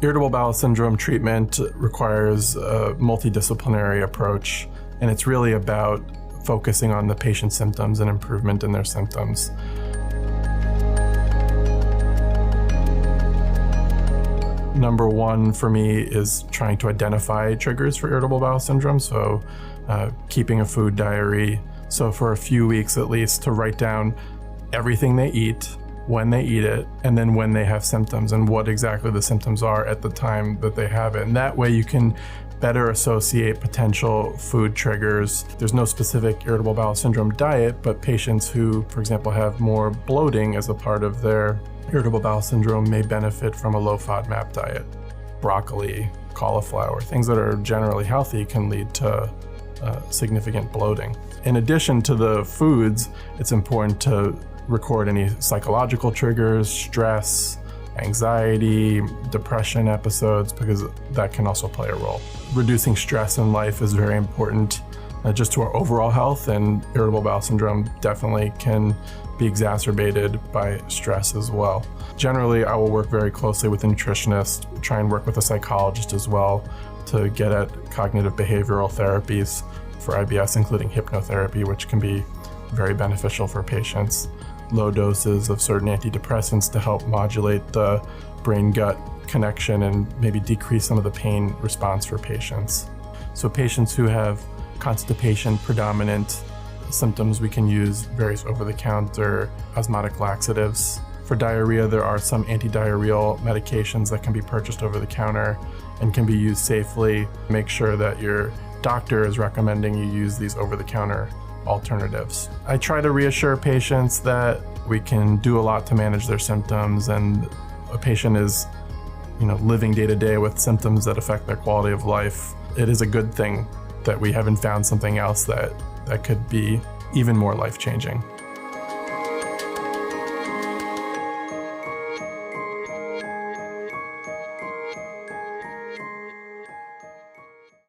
Irritable bowel syndrome treatment requires a multidisciplinary approach, and it's really about focusing on the patient's symptoms and improvement in their symptoms. Number one for me is trying to identify triggers for irritable bowel syndrome, so keeping a food diary. So for a few weeks at least, to write down everything they eat, when they eat it, and then when they have symptoms and what exactly the symptoms are at the time that they have it. And that way you can better associate potential food triggers. There's no specific irritable bowel syndrome diet, but patients who, for example, have more bloating as a part of their irritable bowel syndrome may benefit from a low FODMAP diet. Broccoli, cauliflower, things that are generally healthy can lead to significant bloating. In addition to the foods, it's important to record any psychological triggers, stress, anxiety, depression episodes, because that can also play a role. Reducing stress in life is very important just to our overall health, and irritable bowel syndrome definitely can be exacerbated by stress as well. Generally, I will work very closely with a nutritionist, try and work with a psychologist as well to get at cognitive behavioral therapies for IBS, including hypnotherapy, which can be very beneficial for patients. Low doses of certain antidepressants to help modulate the brain-gut connection and maybe decrease some of the pain response for patients. So patients who have constipation predominant symptoms, we can use various over-the-counter osmotic laxatives. For diarrhea, there are some antidiarrheal medications that can be purchased over the counter and can be used safely. Make sure that your doctor is recommending you use these over-the-counter alternatives. I try to reassure patients that we can do a lot to manage their symptoms, and a patient is, living day to day with symptoms that affect their quality of life. It is a good thing that we haven't found something else that could be even more life-changing.